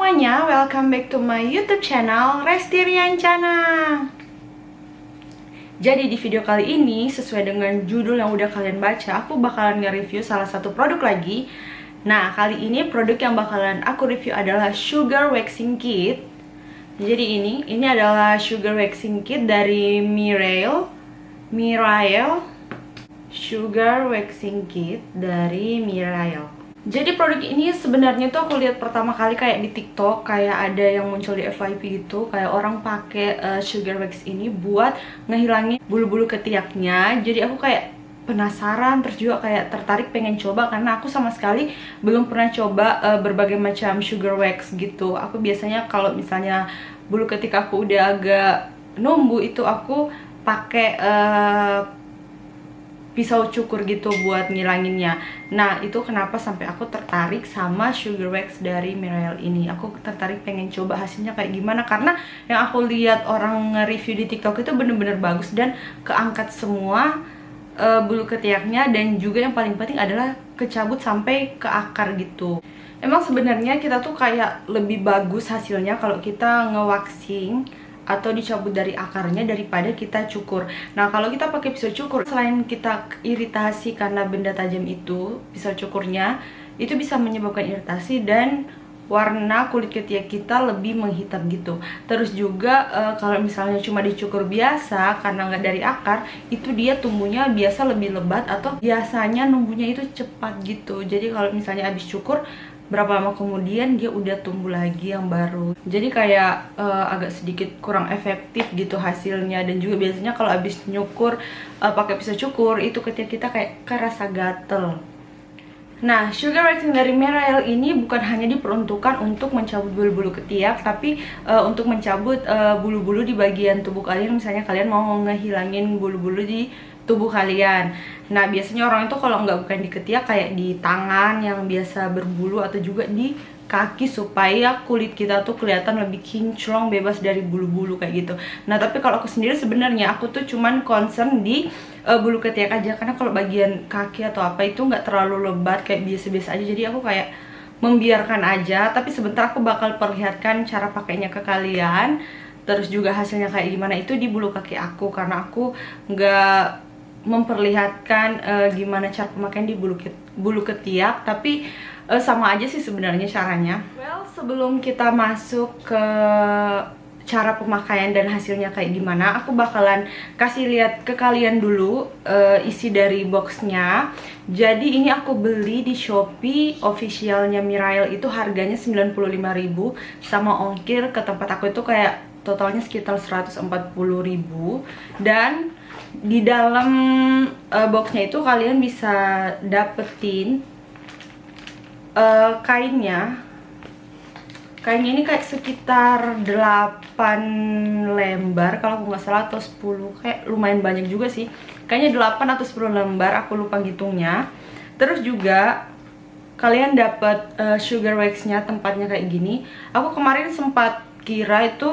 semuanya, welcome back to my YouTube channel Resti Riancana. Jadi di video kali ini, sesuai dengan judul yang udah kalian baca, aku bakalan nge-review salah satu produk lagi. Nah, kali ini produk yang bakalan aku review adalah Sugar Waxing Kit. Jadi ini adalah Sugar Waxing Kit dari Mirail Sugar Waxing Kit dari Mirail. Jadi produk ini sebenarnya tuh aku lihat pertama kali kayak di TikTok, kayak ada yang muncul di FYP gitu, kayak orang pakai sugar wax ini buat ngehilangin bulu-bulu ketiaknya. Jadi aku kayak penasaran, terus juga kayak tertarik pengen coba karena aku sama sekali belum pernah coba berbagai macam sugar wax gitu. Aku biasanya kalau misalnya bulu ketik aku udah agak numbu itu aku pakai pisau cukur gitu buat ngilanginnya. Nah, itu kenapa sampai aku tertarik sama sugar wax dari Mirail ini. Aku tertarik pengen coba hasilnya kayak gimana, karena yang aku lihat orang nge-review di TikTok itu bener-bener bagus dan keangkat semua bulu ketiaknya, dan juga yang paling penting adalah kecabut sampai ke akar gitu. Emang sebenarnya kita tuh kayak lebih bagus hasilnya kalau kita nge-waxing atau dicabut dari akarnya daripada kita cukur. Nah, kalau kita pakai pisau cukur, selain kita iritasi karena benda tajam itu, pisau cukurnya itu bisa menyebabkan iritasi dan warna kulit ketiak kita lebih menghitam gitu. Terus juga kalau misalnya cuma dicukur biasa karena nggak dari akar, itu dia tumbuhnya biasa lebih lebat atau biasanya numbuhnya itu cepat gitu. Jadi kalau misalnya habis cukur, berapa lama kemudian dia udah tumbuh lagi yang baru. Jadi kayak agak sedikit kurang efektif gitu hasilnya. Dan juga biasanya kalau habis nyukur pakai pisau cukur, itu ketiak kita kayak kerasa gatel. Nah, sugar waxing dari Mirail ini bukan hanya diperuntukkan untuk mencabut bulu-bulu ketiak, tapi untuk mencabut bulu-bulu di bagian tubuh kalian. Misalnya kalian mau ngehilangin bulu-bulu di tubuh kalian. Nah, biasanya orang itu kalau nggak bukan di ketiak, kayak di tangan yang biasa berbulu, atau juga di kaki, supaya kulit kita tuh kelihatan lebih kinclong, bebas dari bulu-bulu kayak gitu. Nah, tapi kalau aku sendiri sebenarnya aku tuh cuman concern di bulu ketiak aja, karena kalau bagian kaki atau apa itu nggak terlalu lebat, kayak biasa-biasa aja. Jadi aku kayak membiarkan aja, tapi sebentar aku bakal perlihatkan cara pakainya ke kalian, terus juga hasilnya kayak gimana itu di bulu kaki aku, karena aku nggak memperlihatkan gimana cara pemakaian di bulu ketiak, tapi sama aja sih sebenarnya caranya. Well, sebelum kita masuk ke cara pemakaian dan hasilnya kayak gimana, aku bakalan kasih lihat ke kalian dulu isi dari boxnya. Jadi ini aku beli di Shopee officialnya Mirail, itu harganya 95.000, sama ongkir ke tempat aku itu kayak totalnya sekitar 140.000. Dan di dalam boxnya itu kalian bisa dapetin kainnya ini kayak sekitar 8 lembar kalau aku nggak salah, atau 10, kayak lumayan banyak juga sih, kayaknya 8 atau 10 lembar, aku lupa ngitungnya. Terus juga kalian dapat sugar waxnya, tempatnya kayak gini. Aku kemarin sempat kira itu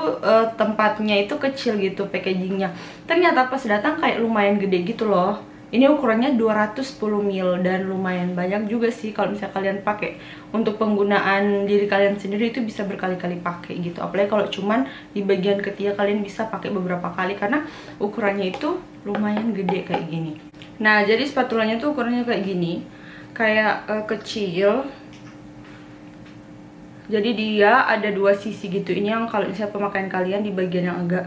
tempatnya itu kecil gitu packagingnya, ternyata pas datang kayak lumayan gede gitu loh. Ini ukurannya 210 ml dan lumayan banyak juga sih. Kalau misalnya kalian pakai untuk penggunaan diri kalian sendiri, itu bisa berkali-kali pakai gitu. Apalagi kalau cuman di bagian ketiak, kalian bisa pakai beberapa kali karena ukurannya itu lumayan gede kayak gini. Nah, jadi spatulanya tuh ukurannya kayak gini, kayak kecil. Jadi dia ada dua sisi gitu. Ini yang kalau misalnya pemakaian kalian di bagian yang agak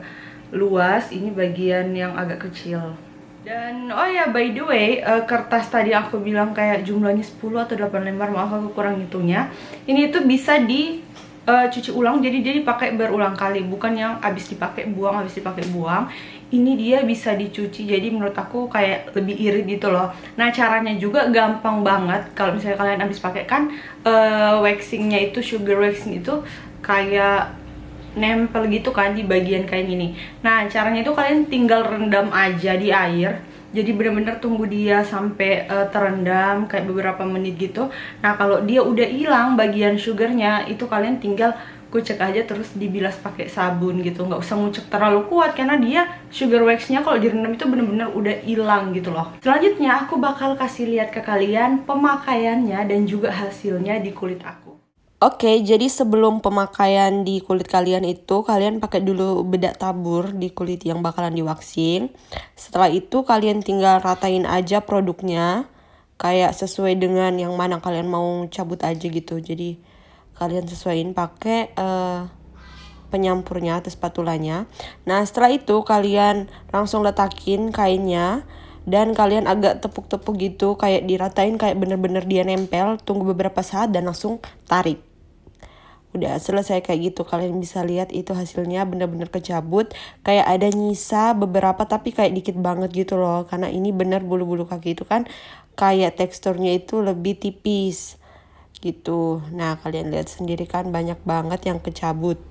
luas, ini bagian yang agak kecil. Dan oh ya, by the way, kertas tadi aku bilang kayak jumlahnya 10 atau 8 lembar, maaf aku kurang hitungnya. Ini tuh bisa dicuci ulang, jadi dia dipakai berulang kali, bukan yang habis dipakai buang, Ini dia bisa dicuci, jadi menurut aku kayak lebih irit gitu loh. Nah, caranya juga gampang banget. Kalau misalnya kalian habis pakai kan waxingnya itu, sugar waxing itu kayak nempel gitu kan di bagian kain ini. Nah, caranya itu kalian tinggal rendam aja di air. Jadi bener-bener tunggu dia sampai terendam kayak beberapa menit gitu. Nah, kalau dia udah hilang bagian sugarnya, itu kalian tinggal kucek aja, terus dibilas pakai sabun gitu. Nggak usah ngucek terlalu kuat, karena dia sugar waxnya kalau direndam itu bener-bener udah hilang gitu loh. Selanjutnya aku bakal kasih lihat ke kalian pemakaiannya dan juga hasilnya di kulit aku. Oke, jadi sebelum pemakaian di kulit kalian itu, kalian pakai dulu bedak tabur di kulit yang bakalan di waxing. Setelah itu kalian tinggal ratain aja produknya, kayak sesuai dengan yang mana kalian mau cabut aja gitu. Jadi kalian sesuaiin pakai penyampurnya atau spatulanya. Nah, setelah itu kalian langsung letakin kainnya. Dan kalian agak tepuk-tepuk gitu, kayak diratain, kayak bener-bener dia nempel. Tunggu beberapa saat dan langsung tarik. Udah selesai kayak gitu, kalian bisa lihat itu hasilnya bener-bener kecabut. Kayak ada nyisa beberapa tapi kayak dikit banget gitu loh. Karena ini bener bulu-bulu kaki itu kan kayak teksturnya itu lebih tipis gitu. Nah, kalian lihat sendiri kan banyak banget yang kecabut.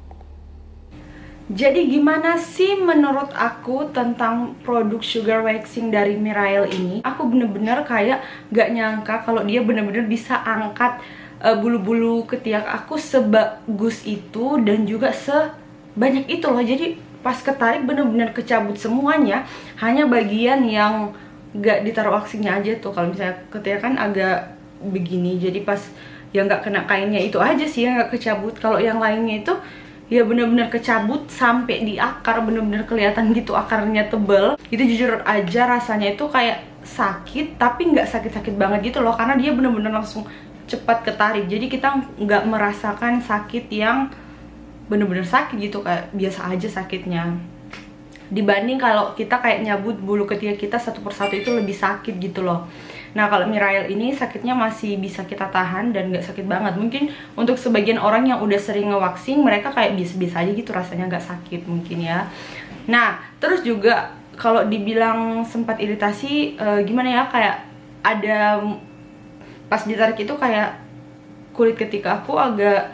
Jadi gimana sih menurut aku tentang produk sugar waxing dari Mirail ini? Aku bener-bener kayak gak nyangka kalau dia bener-bener bisa angkat bulu-bulu ketiak aku sebagus itu dan juga sebanyak itu loh. Jadi pas ketarik bener-bener kecabut semuanya, hanya bagian yang gak ditaruh waxingnya aja tuh. Kalau misalnya ketiak kan agak begini, jadi pas yang gak kena kainnya itu aja sih yang gak kecabut. Kalau yang lainnya itu ya bener-bener kecabut sampai di akar, bener-bener kelihatan gitu akarnya tebel. Itu jujur aja rasanya itu kayak sakit, tapi nggak sakit-sakit banget gitu loh, karena dia bener-bener langsung cepat ketarik. Jadi kita nggak merasakan sakit yang bener-bener sakit gitu, kayak biasa aja sakitnya. Dibanding kalau kita kayak nyabut bulu ketiak kita satu persatu itu lebih sakit gitu loh. Nah kalau Mirail ini sakitnya masih bisa kita tahan dan nggak sakit banget. Mungkin untuk sebagian orang yang udah sering nge-waxing, mereka kayak biasa-biasa aja gitu, rasanya nggak sakit mungkin ya. Nah terus juga kalau dibilang sempat iritasi, gimana ya, kayak ada pas ditarik itu kayak kulit ketika aku agak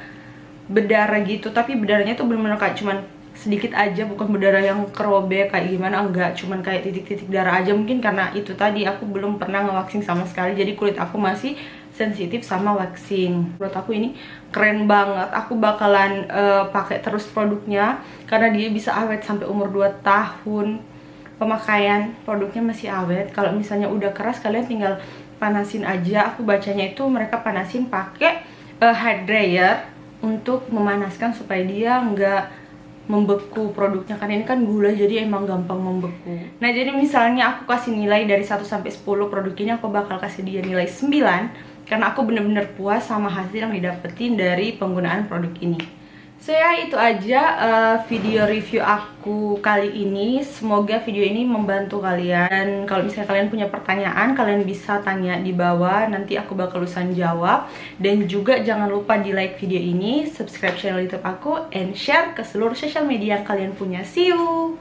berdarah gitu, tapi berdarahnya tuh bener-bener kayak cuman sedikit aja, bukan berdarah yang kerobek kayak gimana, enggak, cuman kayak titik-titik darah aja. Mungkin karena itu tadi aku belum pernah nge-waxing sama sekali, jadi kulit aku masih sensitif sama waxing. Menurut aku ini keren banget, aku bakalan pakai terus produknya karena dia bisa awet sampai umur 2 tahun. Pemakaian produknya masih awet. Kalau misalnya udah keras, kalian tinggal panasin aja. Aku bacanya itu mereka panasin pakai hair dryer untuk memanaskan supaya dia nggak membeku produknya, kan ini kan gula jadi emang gampang membeku. Nah jadi misalnya aku kasih nilai dari 1 sampai 10 produk ini, aku bakal kasih dia nilai 9 karena aku bener-bener puas sama hasil yang didapetin dari penggunaan produk ini. So ya itu aja video review aku kali ini. Semoga video ini membantu kalian. Dan kalau misalnya kalian punya pertanyaan, kalian bisa tanya di bawah, nanti aku bakal usahain jawab. Dan juga jangan lupa di like video ini, subscribe channel YouTube aku, and share ke seluruh sosial media yang kalian punya. See you!